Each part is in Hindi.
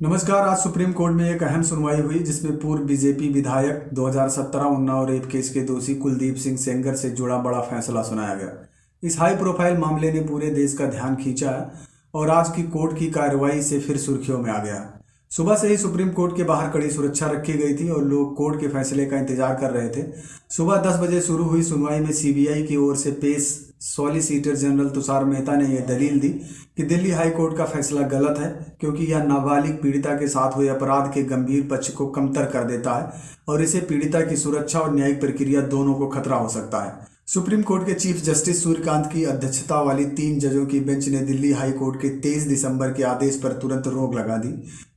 नमस्कार। आज सुप्रीम कोर्ट में एक अहम सुनवाई हुई जिसमें पूर्व बीजेपी विधायक 2017 उन्नाव रेप केस के दोषी कुलदीप सिंह सेंगर से जुड़ा बड़ा फैसला सुनाया गया। इस हाई प्रोफाइल मामले ने पूरे देश का ध्यान खींचा है और आज की कोर्ट की कार्रवाई से फिर सुर्खियों में आ गया। सुबह से ही सुप्रीम कोर्ट के बाहर कड़ी सुरक्षा रखी गई थी और लोग कोर्ट के फैसले का इंतजार कर रहे थे। सुबह 10 बजे शुरू हुई सुनवाई में सीबीआई की ओर से पेश सॉलिसिटर जनरल तुषार मेहता ने यह दलील दी कि दिल्ली हाई कोर्ट का फैसला गलत है क्योंकि यह नाबालिग पीड़िता के साथ हुए अपराध के गंभीर पक्ष को कमतर कर देता है और इससे पीड़िता की सुरक्षा और न्यायिक प्रक्रिया दोनों को खतरा हो सकता है। सुप्रीम कोर्ट के चीफ जस्टिस सूर्यकांत की अध्यक्षता वाली 3 जजों की बेंच ने दिल्ली हाई कोर्ट के 23 दिसंबर के आदेश पर तुरंत रोक लगा दी।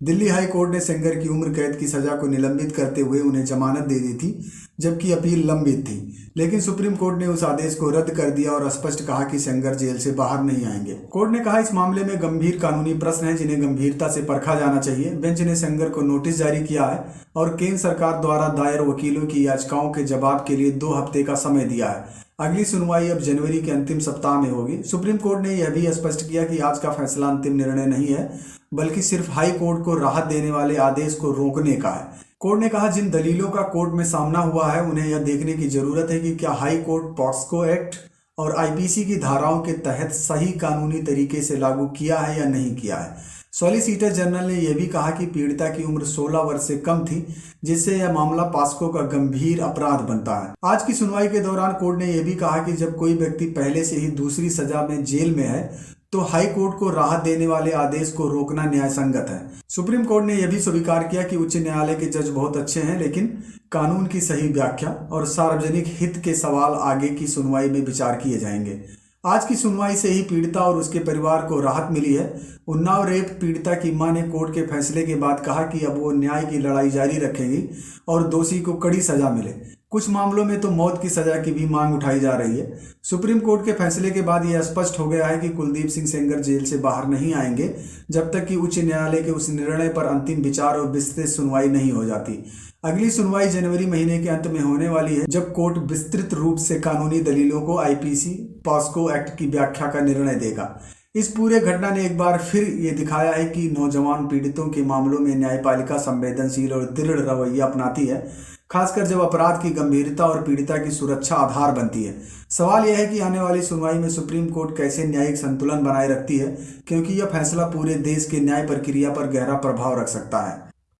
दिल्ली हाई कोर्ट ने सेंगर की उम्र कैद की सजा को निलंबित करते हुए उन्हें जमानत दे दी थी, जबकि अपील लंबित थी। लेकिन सुप्रीम कोर्ट ने उस आदेश को रद्द कर दिया और स्पष्ट कहा कि सेंगर जेल से बाहर नहीं आएंगे। कोर्ट ने कहा इस मामले में गंभीर कानूनी प्रश्न हैं जिन्हें गंभीरता से परखा जाना चाहिए। बेंच ने सेंगर को नोटिस जारी किया है और केंद्र सरकार द्वारा दायर वकीलों की याचिकाओं के जवाब के लिए 2 हफ्ते का समय दिया है। अगली सुनवाई अब जनवरी के अंतिम सप्ताह में होगी। सुप्रीम कोर्ट ने यह भी स्पष्ट किया कि आज का फैसला अंतिम निर्णय नहीं है, बल्कि सिर्फ हाई कोर्ट को राहत देने वाले आदेश को रोकने का है। कोर्ट ने कहा जिन दलीलों का कोर्ट में सामना हुआ है उन्हें यह देखने की जरूरत है कि क्या हाई कोर्ट पॉक्सो एक्ट और आईपीसी की धाराओं के तहत सही कानूनी तरीके से लागू किया है या नहीं किया है। सॉलिसिटर जनरल ने यह भी कहा कि पीड़िता की उम्र 16 वर्ष से कम थी, जिससे यह मामला पॉक्सो का गंभीर अपराध बनता है। आज की सुनवाई के दौरान कोर्ट ने यह भी कहा कि जब कोई व्यक्ति पहले से ही दूसरी सजा में जेल में है तो हाई कोर्ट को राहत देने वाले आदेश को रोकना न्याय संगत है। सुप्रीम कोर्ट ने यह भी स्वीकार किया कि उच्च न्यायालय के जज बहुत अच्छे हैं, लेकिन कानून की सही व्याख्या और सार्वजनिक हित के सवाल आगे की सुनवाई में विचार किए जाएंगे। आज की सुनवाई से ही पीड़िता और उसके परिवार को राहत मिली है। उन्नाव रेप पीड़िता की मां ने कोर्ट के फैसले के बाद कहा कि अब वो न्याय की लड़ाई जारी रखेंगी और दोषी को कड़ी सजा मिले। कुछ मामलों में तो मौत की सजा की भी मांग उठाई जा रही है। सुप्रीम कोर्ट के फैसले के बाद यह स्पष्ट हो गया है कि कुलदीप सिंह सेंगर जेल से बाहर नहीं आएंगे जब तक कि उच्च न्यायालय के उस निर्णय पर अंतिम विचार और विस्तृत सुनवाई नहीं हो जाती। अगली सुनवाई जनवरी महीने के अंत में होने वाली है, जब कोर्ट विस्तृत रूप से कानूनी दलीलों को आईपीसी पॉक्सो एक्ट की व्याख्या का निर्णय देगा। इस पूरे घटना ने एक बार फिर ये दिखाया है कि नौजवान पीड़ितों के मामलों में न्यायपालिका संवेदनशील और दृढ़ रवैया अपनाती है, खासकर जब अपराध की गंभीरता और पीड़िता की सुरक्षा आधार बनती है। सवाल यह है कि आने वाली सुनवाई में सुप्रीम कोर्ट कैसे न्यायिक संतुलन बनाए रखती है, क्योंकि यह फैसला पूरे देश के न्याय प्रक्रिया पर गहरा प्रभाव रख सकता है।